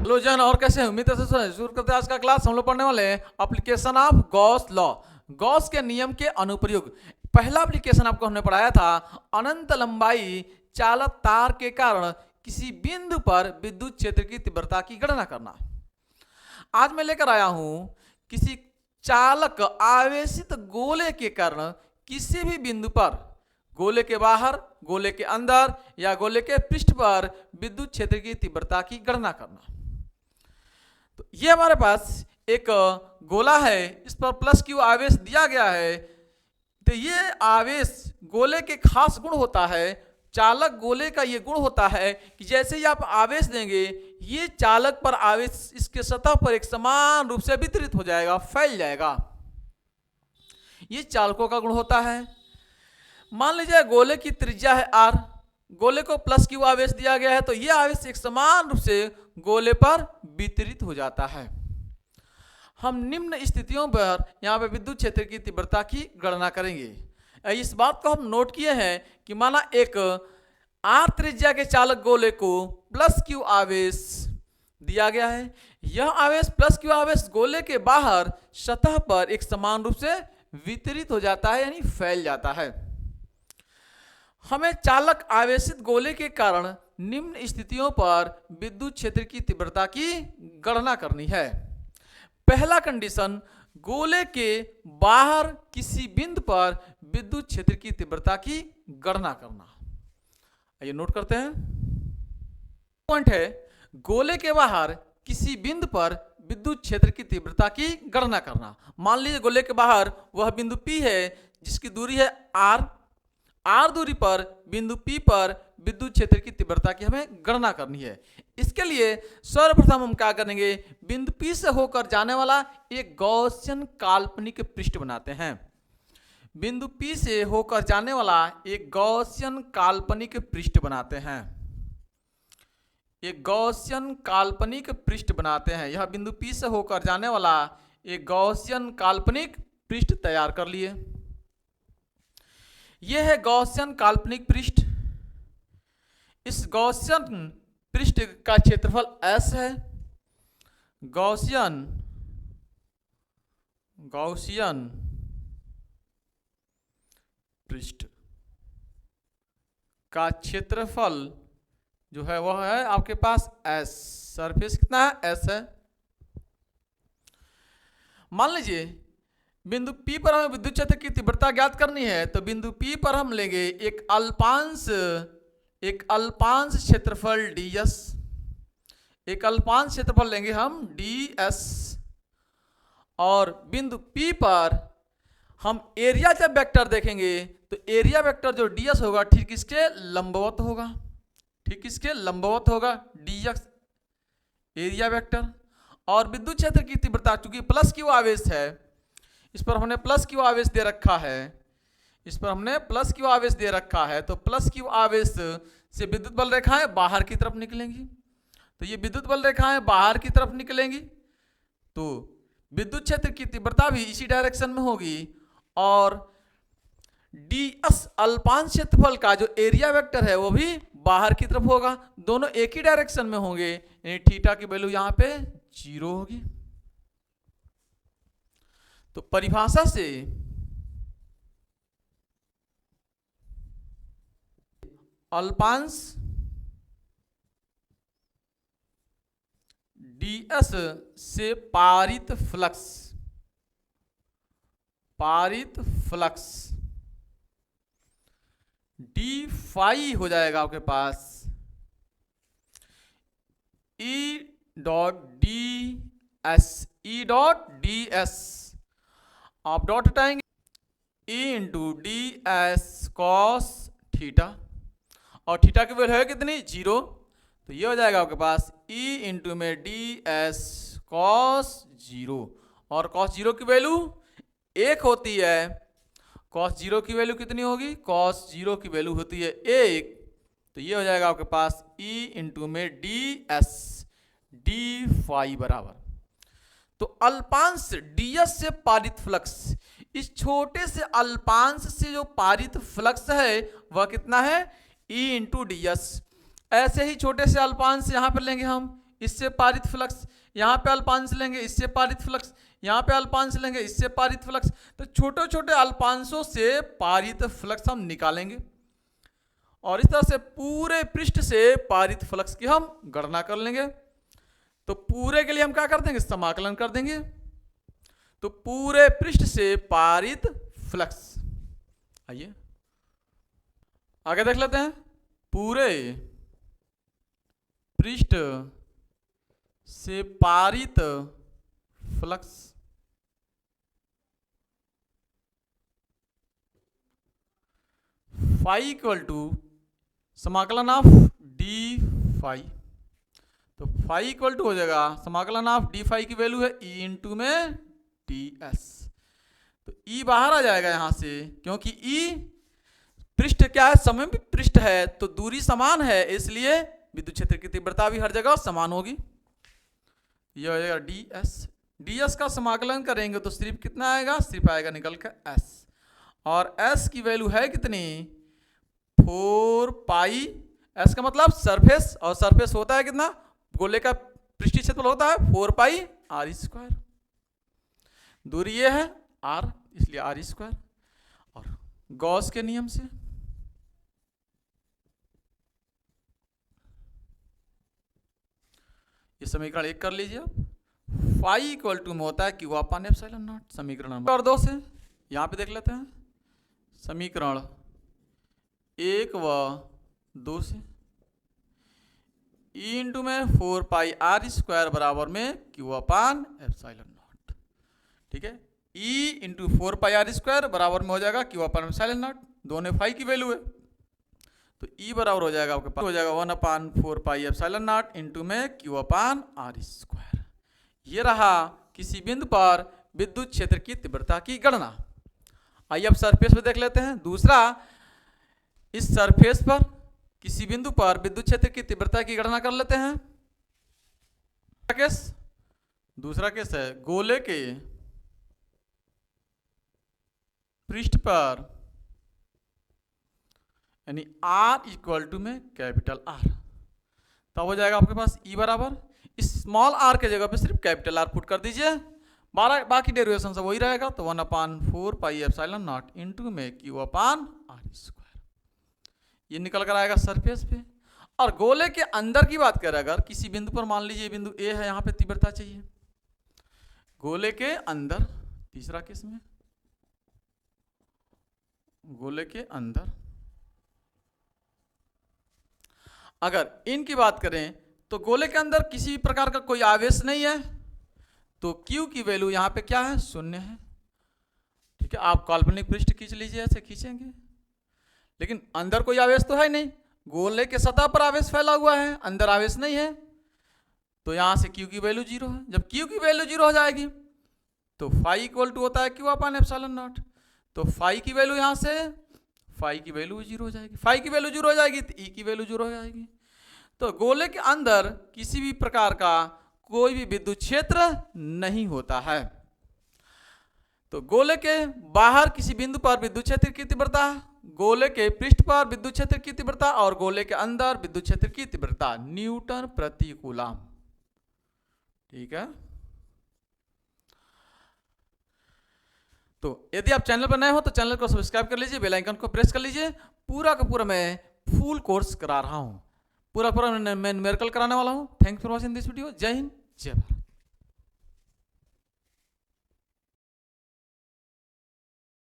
Hello जन, और कैसे हैं? उम्मीद है शुरू करते हैं आज का क्लास। हम लोग पढ़ने वाले हैं application of Gauss law, Gauss के नियम के अनुप्रयोग। पहला एप्लीकेशन आपको हमने पढ़ाया था अनंत लंबाई चालक तार के कारण किसी बिंदु पर विद्युत क्षेत्र की तीव्रता की गणना करना। आज मैं लेकर आया हूं किसी चालक आवेशित गोले के कारण किसी भी बिंदु पर, गोले के बाहर, गोले के अंदर या गोले के पृष्ठ पर विद्युत क्षेत्र की तीव्रता की गणना करना। तो ये हमारे पास एक गोला है, इस पर प्लस क्यू आवेश दिया गया है। तो ये आवेश गोले के खास गुण होता है, चालक गोले का ये गुण होता है कि जैसे ही आप आवेश देंगे ये चालक पर आवेश इसके सतह पर एक समान रूप से वितरित हो जाएगा, फैल जाएगा। ये चालकों का गुण होता है। मान लीजिए गोले की त्रिज्या है r, गोले को प्लस क्यू आवेश दिया गया है, तो ये आवेश एक समान रूप से गोले पर वितरित हो जाता है। हम निम्न स्थितियों पर यहाँ पे विद्युत क्षेत्र की तीव्रता की गणना करेंगे। इस बात को हम नोट किए हैं कि माना एक r त्रिज्या के चालक गोले को प्लस क्यू आवेश दिया गया है। यह आवेश प्लस क्यू आवेश गोले के बाहर सतह पर एक समान रूप से वितरित हो जाता है, यानी फैल जाता है। हमें चालक आवेशित गोले के कारण निम्न स्थितियों पर विद्युत क्षेत्र की तीव्रता की गणना करनी है। पहला कंडीशन, गोले के बाहर किसी बिंदु पर विद्युत क्षेत्र की तीव्रता की गणना करना। आइए नोट करते हैं। पॉइंट है, गोले के बाहर किसी बिंदु पर विद्युत क्षेत्र की तीव्रता की गणना करना। मान लीजिए गोले के बाहर वह बिंदु P है जिसकी दूरी है r दूरी पर बिंदु P पर विद्युत क्षेत्र की तीव्रता की हमें गणना करनी है। इसके लिए सर्वप्रथम हम क्या करेंगे, बिंदु P से होकर जाने वाला एक गॉसियन काल्पनिक पृष्ठ बनाते हैं। बिंदु P से होकर जाने वाला एक गॉसियन काल्पनिक पृष्ठ बनाते हैं। एक गॉसियन काल्पनिक पृष्ठ बनाते हैं। यह बिंदु P से होकर जाने वाला एक गॉसियन काल्पनिक पृष्ठ तैयार कर लिए। यह है गॉसियन काल्पनिक पृष्ठ। इस गॉसियन पृष्ठ का क्षेत्रफल S है। गॉसियन पृष्ठ का क्षेत्रफल जो है वह है आपके पास S। सरफेस कितना है? S है। मान लीजिए बिंदु P पर हमें विद्युत क्षेत्र की तीव्रता ज्ञात करनी है, तो बिंदु P पर हम लेंगे एक अल्पांश क्षेत्रफल ds, एक अल्पांश क्षेत्रफल लेंगे हम ds, और बिंदु P पर हम एरिया जब वेक्टर देखेंगे तो एरिया वेक्टर जो ds होगा ठीक इसके लंबवत होगा, dx एरिया वेक्टर। और विद्युत क्षेत्र की तीव्रता चूंकि प्लस क्यू आवेश है, इस पर हमने प्लस क्यू आवेश दे रखा है, तो प्लस क्यू आवेश से विद्युत बल रेखाएं बाहर की तरफ निकलेंगी। तो ये विद्युत बल रेखाएं बाहर की तरफ निकलेंगी तो विद्युत क्षेत्र की तीव्रता भी इसी डायरेक्शन में होगी। और ds अल्पांश क्षेत्रफल का जो एरिया वेक्टर है वो भी बाहर की तरफ होगा, दोनों एक ही डायरेक्शन में होंगे, यानी थीटा की वैल्यू यहां पे 0 होगी। तो परिभाषा से अल्पांश ds से पारित फ्लक्स d फाई हो जाएगा आपके पास E डॉट ds, आप डॉट हटाएंगे E into D S cos theta, और थीटा की वैल्यू है कितनी? 0। तो ये हो जाएगा आपके पास E इंटू में डी एस कॉस 0, और कॉस 0 की वैल्यू 1 होती है। कॉस 0 की वैल्यू कितनी होगी? कॉस 0 की वैल्यू होती है 1। तो ये हो जाएगा आपके पास E इंटू में डी एस डी फाई बराबर। तो अल्पांश ds से पारित फ्लक्स, इस छोटे से अल्पांश से जो पारित फ्लक्स है वह कितना है? E into ds। ऐसे ही छोटे से अल्पांश यहां पर लेंगे हम इससे पारित फ्लक्स, यहाँ पे अल्पांश लेंगे इससे पारित फ्लक्स, यहाँ पे अल्पांश लेंगे इससे पारित फ्लक्स। तो छोटे छोटे अल्पांशों से पारित फ्लक्स हम निकालेंगे और इस तरह से पूरे पृष्ठ से पारित फ्लक्स की हम गणना कर लेंगे। तो पूरे के लिए हम क्या कर देंगे, समाकलन कर देंगे। तो पूरे पृष्ठ से पारित फ्लक्स, आइए आगे देख लेते हैं। पूरे पृष्ठ से पारित फ्लक्स फाई इक्वल टू समाकलन ऑफ डी फाई। तो फाई इक्वल टू हो जाएगा समाकलन ऑफ डी फाई की वैल्यू है ई इंटू में डी एस। तो ई बाहर आ जाएगा यहां से, क्योंकि ई पृष्ठ क्या है, सममित पृष्ठ है, तो दूरी समान है, इसलिए विद्युत क्षेत्र की तीव्रता भी हर जगह समान होगी। यह हो जाएगा डी एस। डी एस का समाकलन करेंगे तो सिर्फ कितना आएगा, सिर्फ आएगा निकल कर एस, और एस की वैल्यू है कितनी, 4 पाई। एस का मतलब सरफेस, और सरफेस होता है कितना, गोले का पृष्ठीय क्षेत्रफल होता है 4 पाई आर स्क्वायर। दूरी ये है आर, इसलिए आर स्क्वायर। और गॉस के नियम से ये समीकरण 1 कर लीजिए आप। फाई इक्वल टू में होता है क्यू अपान एप्सिलॉन नॉट। समीकरण नंबर 2 से यहां पे देख लेते हैं। समीकरण 1 व 2 से ई इंटू में 4 पाई आर स्क्वायर बराबर में क्यू अपान एप्सिलॉन नॉट। ठीक है, E into 4 pi R square बराबर में हो जाएगा क्यू अपान एप्सिलॉन नॉट। दोनों फाई की वैल्यू है, तो ई बराबर हो जाएगा आपके पास, हो जाएगा 1 अपान 4 पाई एप्सिलॉन नॉट इंटू में क्यू अपान आर स्क्वायर। ये रहा किसी बिंदु पर विद्युत क्षेत्र की तीव्रता की गणना। आइए अब सरफेस पे देख लेते हैं। दूसरा, इस सरफेस पर किसी बिंदु पर विद्युत क्षेत्र की तीव्रता की गणना कर लेते हैं। केस, दूसरा केस है गोले के पृष्ठ पर, यानी R इक्वल टू में कैपिटल R। तब हो जाएगा आपके पास E बराबर, इस स्मॉल r के जगह पे सिर्फ कैपिटल R पुट कर दीजिए, बाकी डेरिवेशन सब वही रहेगा। तो 1 अपान 4 पाई एप्सिलॉन नॉट इंटू में क्यू अपान आर स्क्वायर, ये निकल कर आएगा सरफेस पे। और गोले के अंदर की बात करें, अगर किसी बिंदु पर मान लीजिए बिंदु ए है, यहाँ पे तीव्रता चाहिए गोले के अंदर। तीसरा केस में गोले के अंदर अगर इनकी बात करें तो गोले के अंदर किसी प्रकार का कोई आवेश नहीं है, तो Q की वैल्यू यहाँ पे क्या है, 0 है। ठीक है, आप काल्पनिक पृष्ठ खींच लीजिए, ऐसे खींचेंगे, लेकिन अंदर कोई आवेश तो है नहीं, गोले के सतह पर आवेश फैला हुआ है, अंदर आवेश नहीं है, तो यहाँ से Q की वैल्यू 0 है। जब Q की वैल्यू 0 हो जाएगी तो फाई इक्वल टू होता है Q अपान एप्सिलॉन नॉट। तो फाई की वैल्यू यहाँ से, फाई की वैल्यू 0 हो जाएगी, फाई की वैल्यू 0 हो जाएगी तो E की वैल्यू 0 हो जाएगी। तो गोले के अंदर किसी भी प्रकार का कोई भी विद्युत क्षेत्र नहीं होता है। तो गोले के बाहर किसी बिंदु पर विद्युत क्षेत्र की तीव्रता, गोले के पृष्ठ पर विद्युत क्षेत्र की तीव्रता और गोले के अंदर विद्युत क्षेत्र की तीव्रता न्यूटन प्रति कूलम। ठीक है, तो यदि आप चैनल पर नए हो तो चैनल को सब्सक्राइब कर लीजिए, बेल आइकन को प्रेस कर लीजिए। पूरा का पूरा मैं फुल कोर्स करा रहा हूं, पूरा मैं न्यूमेरिकल कराने वाला हूं। Thanks for watching this video. जय हिंद, जय भारत।